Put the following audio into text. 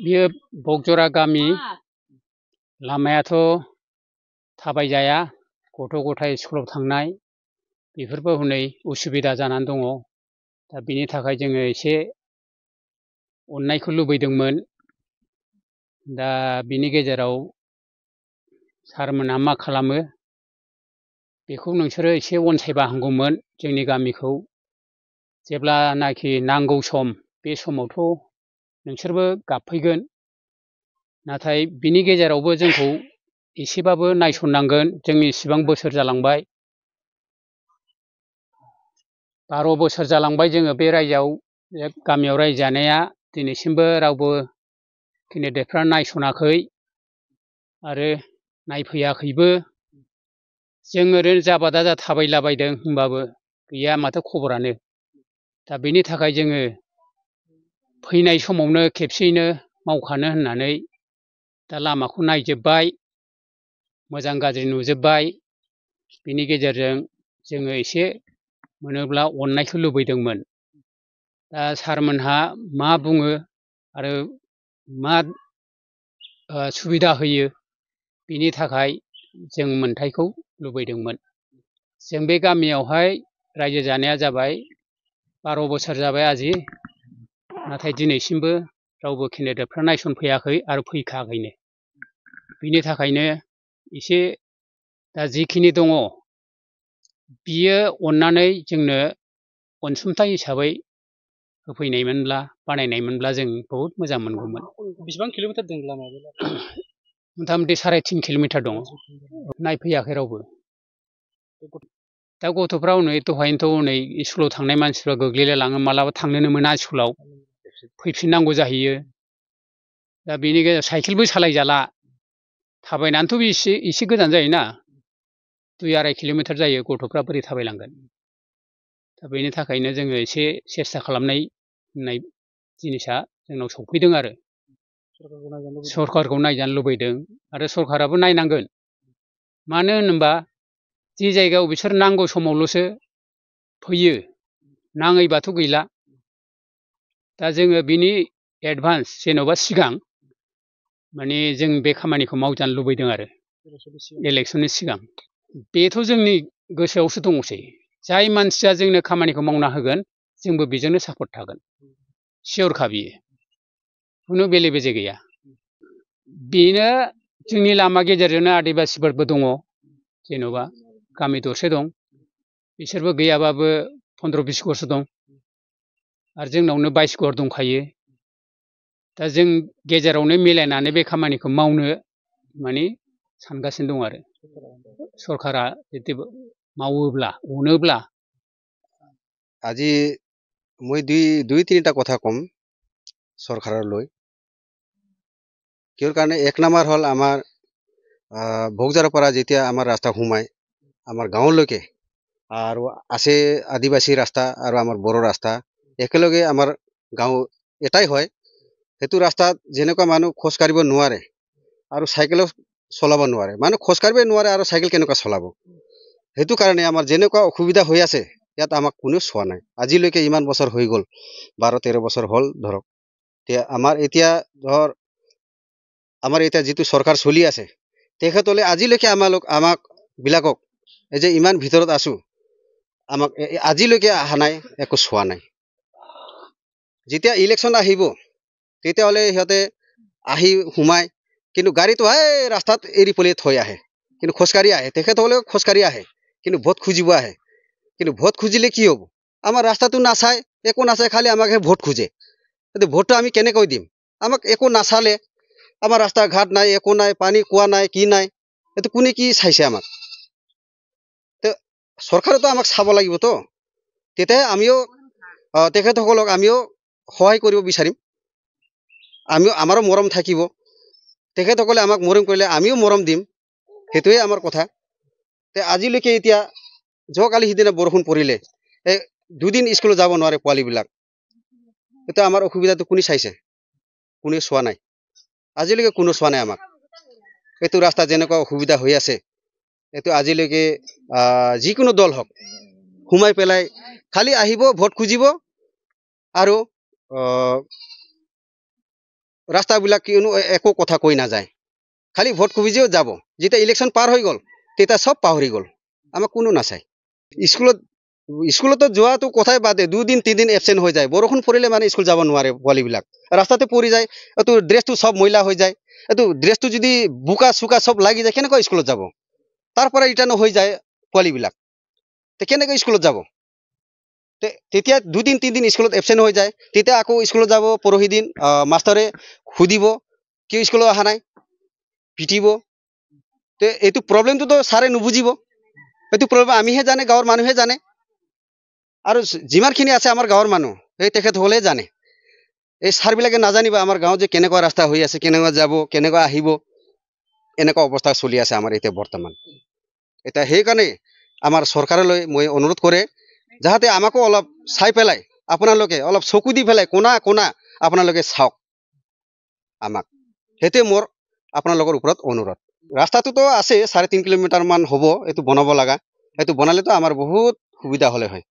बियो बगजरा गामि लामायाथ' थाबायजाया गथ' गथाय स्कुलाव थांनाय बेफोरबो हनै उसुबिदा जानानै दङ। दा बिनि थाखाय जोङो एसे अननायखौ लुबैदोंमोन। दा बिनि गेजेराव सारमोनहा मा खालामो बेखौ नोंसोरो एसे अनसायबा हामगौमोन। जोंनि गामिखौ जेब्लानाखि नांगौ सम बे समावथ' नोंसोरबो गाबफैगोन, नाथाय बिनि गेजेरावबो जोंखौ एसेबाबो नायसननांगोन। जोंनि इसिबां बोसोर जालांबाय, 12 बोसोर जालांबाय जोङो बे रायजोआव गामियाव रायजो जानाया। दिनैसिमबो रावबो केन्डिडेटफ्रा नायसनाखै आरो नायफैयाखैबो। जों ओरैनो जाबादा जा थाबायलाबायदों होनबाबो गैया माथो खबरानो। दा बेनि थाखाय जोङो फैनाय समावनो खेबसेयैनो मावखानो होननानै दा लामाखौ नायजोब्बाय, मोजां गाज्रि नुजोब्बाय। बिनि गेजेरजों जोङो एसे मोनोब्ला अननायखौ लुबैदोंमोन। दा सारमोनहा मा बुङो आरो मा सुबिदा होयो बिनि थाखाय जों मोनथायखौ लुबैदोंमोन। जों बे गामियावहाय रायजो जानाया जाबाय 12 बोसोर जाबाय आजि, नाथाय दिनैसिमबो रावबो केन्डिडेटफ्रा नायसनफैयाखै आरो फैखायाखैनो। बिनि थाखायनो एसे दा जिखिनि दङ बियो अननानै जोंनो अनसुंथाइ हिसाबै होफैनायमोनब्ला बानायनायमोनब्ला जों बहुद मोजां मोनगौमोन। बेसेबां किल'मिटार दं लामाया? मथा मथि 3.5 किल'मिटार दङ। नायफैयाखै रावबो। दा गथ'फ्रा हनै दहायनोथ' हनै स्कुलाव थांनाय मानसिफ्रा गोग्लैलाय लाङो, मालाबा थांनोनो मोना स्कुलाव, फैफिननांगौ जाहैयो। दा बेनि गेजेराव साइकेलबो सालायजाला, थाबायनानैथ' बे एसे गोजान जायोना, 2-2.5 किल'मिटार जायो। गथ'फ्रा बोरै थाबायलांगोन? दा बेनि थाखायनो जोङो एसे सेस्था खालामनाय होननाय जिनिसा जोंनाव सफैदों आरो सरखारखौ नायजानो लुबैदों। आरो सरखाराबो नायनांगोन। मानो होनोबा जि जायगायाव बिसोर नांगौ समावल'सो फैयो, नाङैबाथ' गैला। दा जोङो बिनि एडभान्स जेन'बा सिगां माने जों बे खामानिखौ मावजानो लुबैदों आरो इलेक्सननि सिगां। बेथ' जोंनि गोसोआवसो दङसै। जाय मानसिया जोंनो खामानिखौ मावना होगोन जोंबो बेजोंनो सापर्ट थागोन, सियरखा बियो, खुनु बेले बेजे गैया। बेनो जोंनि लामा गेजेरजोंनो आदिबासिफोरबो दङ, जेन'बा गामि दरसे दं, बिसोरबो गैयाबाबो 15-20 घरसो दं आरो जोंनावनो 22 घर दंखायो। दा जों गेजेरावनो मिलायनानै बे खामानिखौ मावनो माने सानगासिनो दं आरो सरकारा जुदि मावोब्ला अनोब्ला। আজি মই দুই তিনিটা কথা কম চৰকাৰলৈ। কিহৰ কাৰণে? 1 নম্বৰ হ'ল আমাৰ বগজাৰৰ পৰা যেতিয়া আমাৰ ৰাস্তা সোমায় আমাৰ গাঁৱলৈকে, আৰু আছে আদিবাসী ৰাস্তা আৰু আমাৰ বড়ো ৰাস্তা একেলগে আমাৰ গাঁও এটাই হয়। সেইটো ৰাস্তাত যেনেকুৱা মানুহ খোজ কাঢ়িব নোৱাৰে আৰু চাইকেলো চলাব নোৱাৰে, মানুহ খোজ কাঢ়িবই নোৱাৰে আৰু চাইকেল কেনেকুৱা চলাব? সেইটো কাৰণে আমাৰ যেনেকুৱা অসুবিধা হৈ আছে ইয়াত আমাক কোনেও চোৱা নাই আজিলৈকে। ইমান বছৰ হৈ গ'ল, 12-13 বছৰ হ'ল ধৰক। আমাৰ এতিয়া যিটো চৰকাৰ চলি আছে তেখেতলে আজিলৈকে আমাক বিলাকক এই যে ইমান ভিতৰত আছো আমাক আজিলৈকে অহা নাই, একো চোৱা নাই। যেতিয়া ইলেকশ্যন আহিব তেতিয়াহ'লে সিহঁতে আহি সোমায়, কিন্তু গাড়ীটো ৰাস্তাত এৰি পেলাই থৈ আহে, কিন্তু খোজকাঢ়ি আহে। তেখেতসকলেও খোজকাঢ়ি আহে, কিন্তু ভোট খুজিব আহে। কিন্তু ভোট খুজিলে কি হ'ব? আমাৰ ৰাস্তাটো নাচায়, একো নাচায়, খালি আমাকহে ভোট খোজে। ভোটটো আমি কেনেকৈ দিম? আমাক একো নাচালে, আমাৰ ৰাস্তা ঘাট নাই, একো নাই, পানী কোৱা নাই, কি নাই, এইটো কোনে কি চাইছে আমাক? চৰকাৰেতো আমাক চাব লাগিবতো, তেতিয়াহে আমিও তেখেতসকলক আমিও সহায় কৰিব বিচাৰিম, আমাৰো মৰম থাকিব। তেখেতসকলে আমাক মৰম কৰিলে আমিও মৰম দিম, সেইটোৱে আমাৰ কথা। আজিলৈকে এতিয়া যোৱাকালি সিদিনা বৰষুণ পৰিলে, 2 দিন স্কুলত যাব নোৱাৰে পোৱালীবিলাক। এতিয়া আমাৰ অসুবিধাটো কোনে চাইছে? কোনে চোৱা নাই, আজিলৈকে কোনো চোৱা নাই আমাক। এইটো ৰাস্তা যেনেকুৱা অসুবিধা হৈ আছে, এইটো আজিলৈকে যিকোনো দল হওক সোমাই পেলাই খালি আহিব, ভোট খুজিব আৰু ৰাস্তাবিলাক কিনো একো কথা কৈ নাযায় খালি ভোট খুজিও যাব যেতিয়া ইলেকশ্যন পাৰ হৈ গ'ল তেতিয়া চব পাহৰি গ'ল আমাক কোনো নাচায় স্কুলতো যোৱাটো কথাই বাদে 2 দিন 3 দিন এবচেণ্ট হৈ যায় বৰষুণ পৰিলে মানে স্কুল যাব নোৱাৰে পোৱালিবিলাক ৰাস্তাতে পৰি যায় এইটো ড্ৰেছটো চব ময়লা হৈ যায় এইটো ড্ৰেছটো যদি বোকা চুকা চব লাগি যায় কেনেকৈ স্কুলত যাব তাৰ পৰা ৰিটাৰ্ণ হৈ যায় পোৱালিবিলাক তে কেনেকৈ স্কুলত যাব তেতিয়া 2 দিন 3 দিন স্কুলত এবচেণ্ট হৈ যায় তেতিয়া আকৌ স্কুলত যাব পৰহি দিন মাষ্টৰে সুধিব কিয় স্কুলত অহা নাই পিটিব তে এইটো প্ৰব্লেমটো ছাৰে নুবুজিব এইটো প্ৰব্লেম আমিহে জানে গাঁৱৰ মানুহে জানে আৰু যিমানখিনি আছে আমাৰ গাঁৱৰ মানুহ এই তেখেতসকলে জানে এই ছাৰবিলাকে নাজানিব আমাৰ গাঁৱত যে কেনেকুৱা ৰাস্তা হৈ আছে কেনেকুৱা যাব কেনেকুৱা আহিব এনেকুৱা অৱস্থা চলি আছে আমাৰ এতিয়া বৰ্তমান এটা সেইকাৰণে আমাৰ চৰকাৰলৈ মই অনুৰোধ কৰে যাতে আমাকো অলপ চাই পেলাই আপোনালোকে অলপ চকু দি পেলাই কোনা কোনা আপোনালোকে চাওক আমাক হেতে মোৰ আপোনালোকৰ ওপৰত অনুৰোধ ৰাস্তাটোতো আছে 3.5 কিলোমিটাৰ মান হ'ব এইটো বনাব লাগা এইটো বনালেতো আমাৰ বহুত সুবিধা হলে হয়